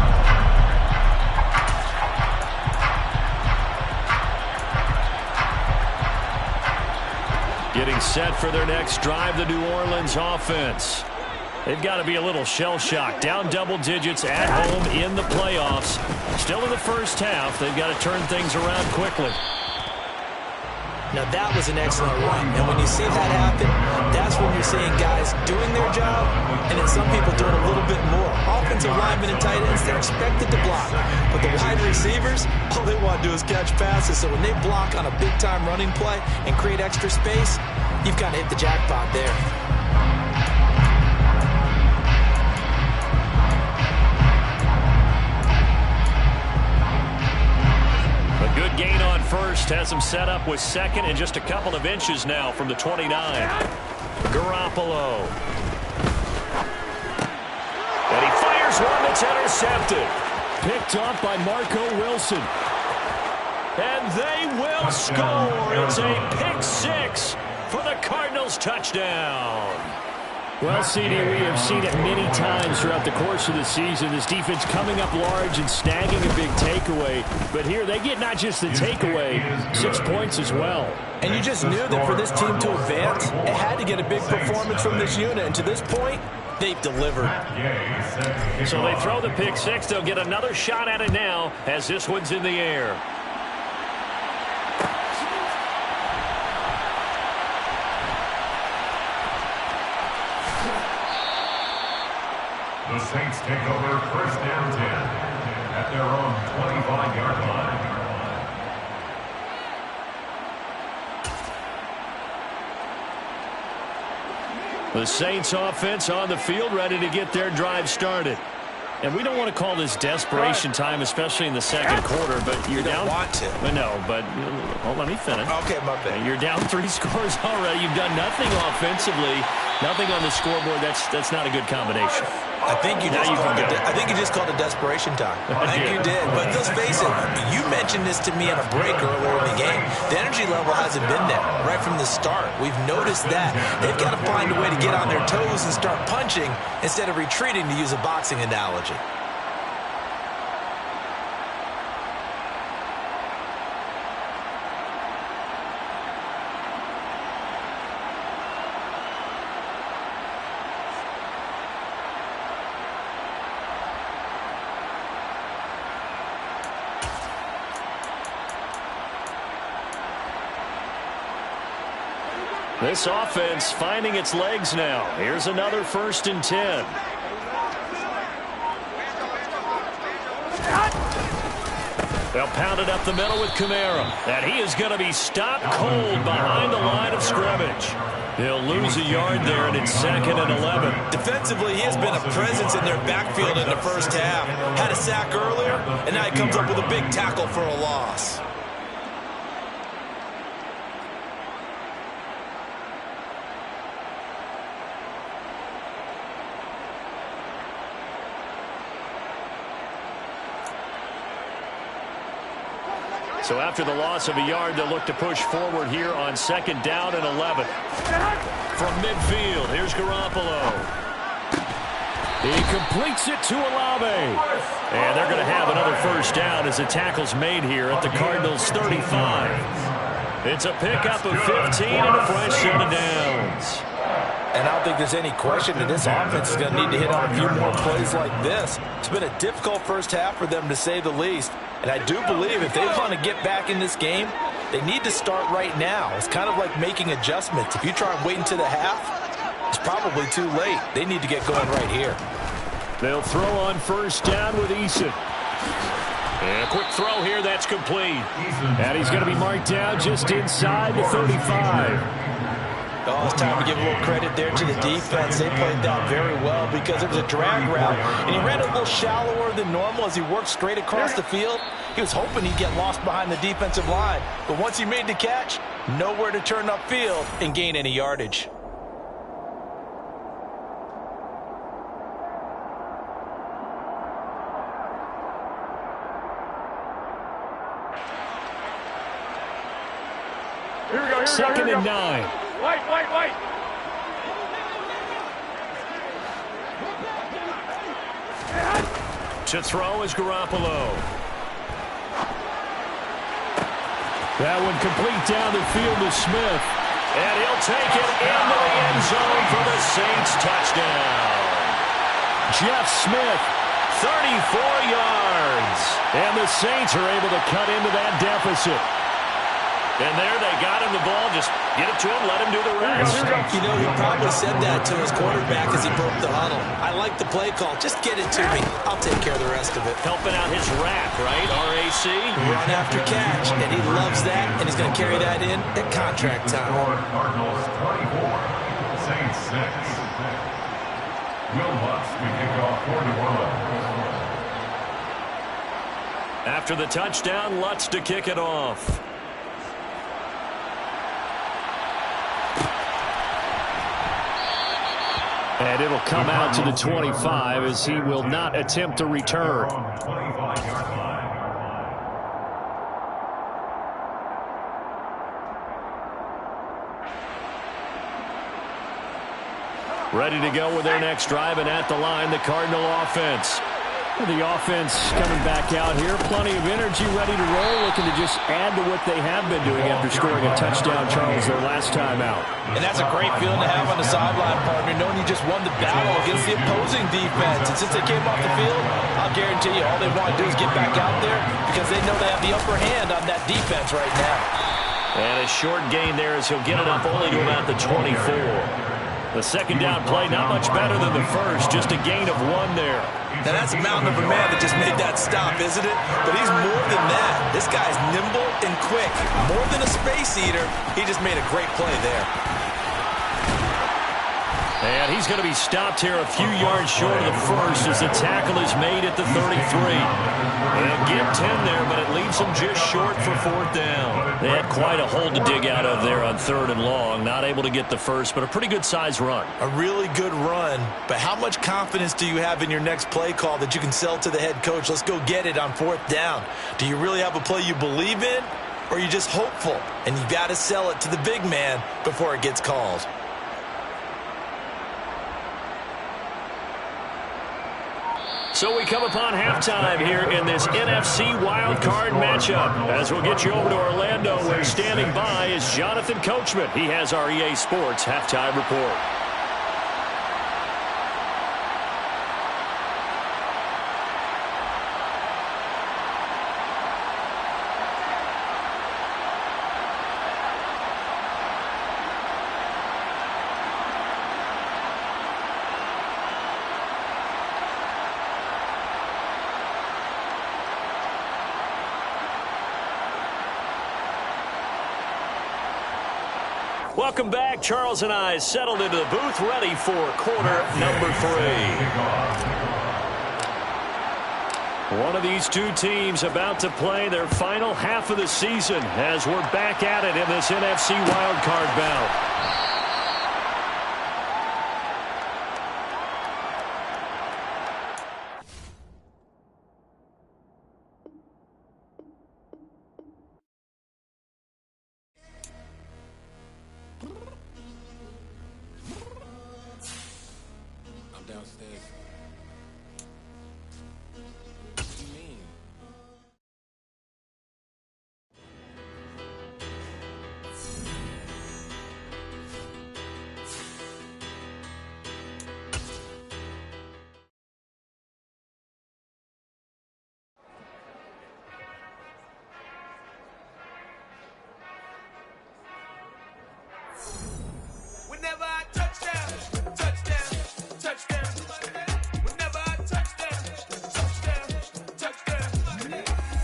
[SPEAKER 1] Getting set for their next drive, the New Orleans offense. They've got to be a little shell-shocked. Down double digits at home in the playoffs. Still in the 1st half. They've got to turn things around quickly.
[SPEAKER 3] Now that was an excellent run. And when you see that happen, that's when you're seeing guys doing their job and then some people doing a little bit more. Offensive linemen and tight ends, they're expected to block. But the wide receivers, all they want to do is catch passes. So when they block on a big-time running play and create extra space, you've got to hit the jackpot there.
[SPEAKER 1] Good gain on 1st, has him set up with 2nd and just a couple of inches now from the 29. Garoppolo. And he fires one that's intercepted. Picked off by Marco Wilson. And they will score. It's a pick 6 for the Cardinals touchdown. Well, CD, we have seen it many times throughout the course of the season. This defense coming up large and snagging a big takeaway. But here they get not just the takeaway, 6 points as well.
[SPEAKER 3] And you just knew that for this team to advance, it had to get a big performance from this unit. And to this point, they've delivered.
[SPEAKER 1] So they throw the pick 6. They'll get another shot at it now as this one's in the air.
[SPEAKER 4] The Saints take over 1st down 10 at their own 25-yard line.
[SPEAKER 1] The Saints offense on the field, ready to get their drive started. And we don't want to call this desperation time, especially in the 2nd quarter, but you're down.
[SPEAKER 3] You don't want to.
[SPEAKER 1] No, but let me finish.
[SPEAKER 3] Okay, my bad.
[SPEAKER 1] You're down 3 scores already. You've done nothing offensively, nothing on the scoreboard. That's not a good combination.
[SPEAKER 3] I think you just called it desperation time. I think you did. But let's face it, you mentioned this to me in a break earlier in the game. The energy level hasn't been there right from the start. We've noticed that. They've got to find a way to get on their toes and start punching instead of retreating, to use a boxing analogy.
[SPEAKER 1] This offense finding its legs now. Here's another 1st and 10. They'll pound it up the middle with Kamara. And he is going to be stopped cold behind the line of scrimmage. They'll lose a yard there, and it's 2nd and 11.
[SPEAKER 3] Defensively, he has been a presence in their backfield in the first half. Had a sack earlier, and now he comes up with a big tackle for a loss.
[SPEAKER 5] So after the loss of a yard, they'll look to push forward here on 2nd down and 11.
[SPEAKER 1] From midfield, here's Garoppolo.
[SPEAKER 5] He completes it to Olave.
[SPEAKER 1] And they're going to have another first down as the tackle's made here at the Cardinals' 35. It's a pickup of 15 and a fresh set of downs.
[SPEAKER 3] And I don't think there's any question that this offense is going to need to hit on a few more plays like this. It's been a difficult first half for them, to say the least. And I do believe if they want to get back in this game, they need to start right now. It's kind of like making adjustments. If you try and wait until the half, it's probably too late. They need to get going right here.
[SPEAKER 5] They'll throw on first down with Eason.
[SPEAKER 1] And a quick throw here, that's complete.
[SPEAKER 5] And he's going to be marked down just inside the 35.
[SPEAKER 3] Oh, it's time to give a little credit there to the defense. They played that very well because it was a drag route, and he ran a little shallower than normal as he worked straight across the field. He was hoping he'd get lost behind the defensive line, but once he made the catch, nowhere to turn upfield and gain any yardage.
[SPEAKER 2] Here we go.
[SPEAKER 5] 2nd and 9.
[SPEAKER 2] Wait.
[SPEAKER 1] To throw is Garoppolo.
[SPEAKER 5] That one complete down the field to Smith.
[SPEAKER 1] And he'll take it into the end zone for the Saints touchdown.
[SPEAKER 5] Jeff Smith,
[SPEAKER 1] 34 yards.
[SPEAKER 5] and the Saints are able to cut into that deficit.
[SPEAKER 1] And there they got him the ball. Just get it to him, let him do the rest.
[SPEAKER 3] You know, he probably said that to his quarterback as he broke the huddle. I like the play call. Just get it to me. I'll take care of the rest of it.
[SPEAKER 1] Helping out his rack, right? RAC.
[SPEAKER 3] Run after catch, and he loves that, and he's going to carry that in at contract time.
[SPEAKER 4] Cardinals 24, Saints 6. Will Lutz to kick off for New Orleans.
[SPEAKER 1] After the touchdown, Lutz to kick it off.
[SPEAKER 5] And it'll come out to the 25 as he will not attempt to return.
[SPEAKER 1] Ready to go with their next drive, and at the line, the Cardinal offense.
[SPEAKER 5] The offense coming back out here. Plenty of energy, ready to roll, looking to just add to what they have been doing after scoring a touchdown, Charles, their last time out.
[SPEAKER 3] And that's a great feeling to have on the sideline, partner, knowing you just won the battle against the opposing defense. And since they came off the field, I'll guarantee you all they want to do is get back out there because they know they have the upper hand on that defense right now.
[SPEAKER 1] And a short gain there as he'll get it up only to about the 24. The second down play, not much better than the first, just a gain of 1 there.
[SPEAKER 3] Now that's a mountain of a man that just made that stop, isn't it? But he's more than that. This guy's nimble and quick. More than a space eater, he just made a great play there.
[SPEAKER 1] And he's going to be stopped here a few yards short of the first as the tackle is made at the 33. They'll get 10 there, but it leaves them just short for 4th down. They had quite a hole to dig out of there on 3rd and long. Not able to get the first, but a pretty good-sized run.
[SPEAKER 3] A really good run, but how much confidence do you have in your next play call that you can sell to the head coach? Let's go get it on 4th down. Do you really have a play you believe in, or are you just hopeful? And you got to sell it to the big man before it gets called.
[SPEAKER 1] So we come upon halftime here in this NFC wildcard matchup. As we'll get you over to Orlando, where standing by is Jonathan Coachman. He has our EA Sports halftime report. Welcome back. Charles and I settled into the booth, ready for quarter number 3. One of these two teams about to play their final half of the season as we're back at it in this NFC wildcard bout.
[SPEAKER 9] Downstairs. What do you mean?
[SPEAKER 6] Whenever I touchdown, touchdown, touchdown. Whenever I touchdown, touchdown, touchdown.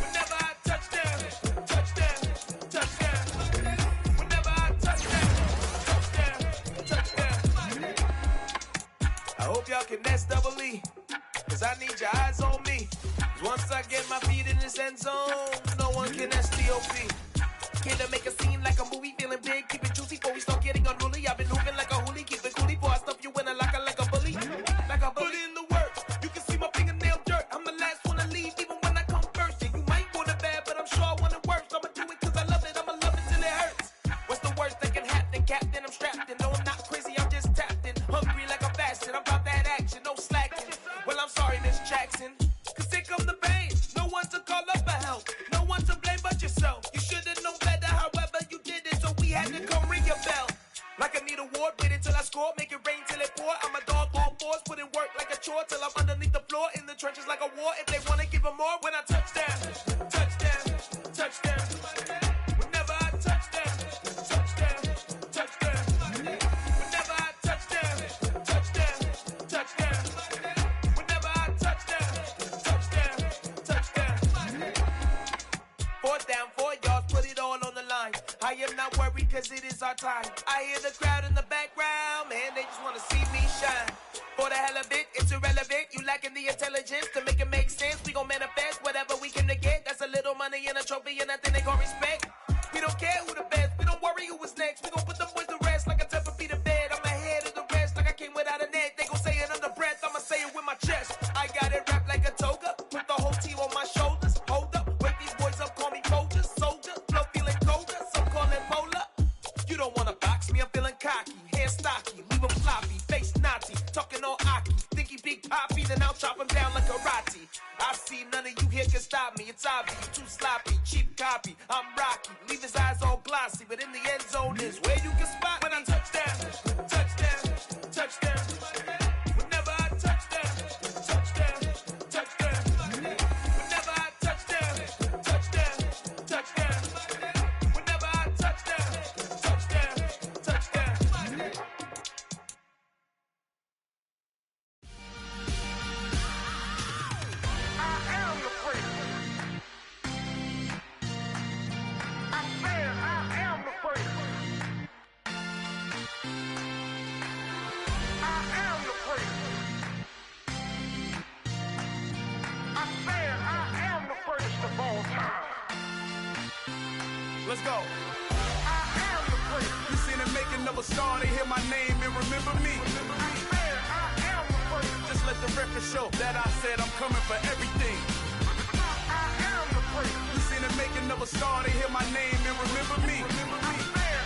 [SPEAKER 6] Whenever I touchdown, touchdown, touchdown. Whenever I touchdown, touchdown, touchdown. I hope y'all can SEE, cause I need your eyes on me. Once I get my feet in this end zone, no one can STOP. Here to make a scene like a movie, feeling big, keep it juicy before we start getting unruly. I've been moving like a hoolie, keep it coolie before I stuff you in a locker like a bully. Like a bully. Put in the work, you can see my fingernail dirt. I'm the last one to leave, even when I come first. Yeah, you might want it bad, but I'm sure I want it worse. I'ma do it cause I love it, I'ma love it till it hurts. What's the worst that can happen, Captain? I'm strapped in, no I'm not crazy, I'm just tapped in. Hungry like a bastard, I'm about that action, no slacking. Well, I'm sorry, Miss Jackson, cause here come the pain. No one to call up for help, no one to blame but yourself. You should've known better, however you did it, so we had to come ring your bell. Like I need a ward, wait until I score, make it rain till it pour. I'm a dog on fours, put in work like a chore till I'm underneath the floor, in the trenches like a war. If they wanna give them more, when I touchdown, touchdown, touchdown. Whenever I touchdown, touchdown, touchdown. Whenever I touchdown, touchdown, touchdown. Whenever I touchdown, touchdown, touchdown. 4th down, 4 yards, put it all on the line. I am not worried cause it is our time. I hear the crowd in the background, man, they just wanna see me shine. For the hell of it, it's irrelevant. You lacking the intelligence to make it make sense. We gon' manifest whatever we came to get. That's a little money and a trophy and nothing they gon' respect. We don't care who the best, we don't worry who was next. We gon' put them boys to rest like a temper feet of bed. I'm ahead of the rest like I came without a net. They gon' say it under breath, I'ma say it with my chest. I got it wrapped like a toga, put the whole team on my shoulders. Hold up, wake these boys up, call me Folger, soldier. Flow feeling colder, some call it polar. You don't wanna box me, I'm feeling cocky. Hair stocky, leave him floppy, face naughty. Talking all aki, think he big poppy, then I'll chop him down like karate. I see none of you here can stop me. It's obvious, you too sloppy, cheap copy. I'm rocky, leave his eyes all glossy, but in the end zone is where you can spot when I touchdown, touchdown, touchdown. Whenever I touchdown, touchdown, touchdown. Whenever I touchdown, touchdown, touchdown. Whenever I touchdown, touchdown, touchdown.
[SPEAKER 2] I am the freak. I said I am the freak. I am the freak. I said I am the greatest of all time.
[SPEAKER 6] Let's go.
[SPEAKER 2] I am the freak.
[SPEAKER 6] You seen the making of a star, they hear my name and remember me.
[SPEAKER 2] I said I am the freak.
[SPEAKER 6] Just let the record show that I said I'm coming for everything.
[SPEAKER 2] I am the freak.
[SPEAKER 6] You seen the making of a star, they hear my name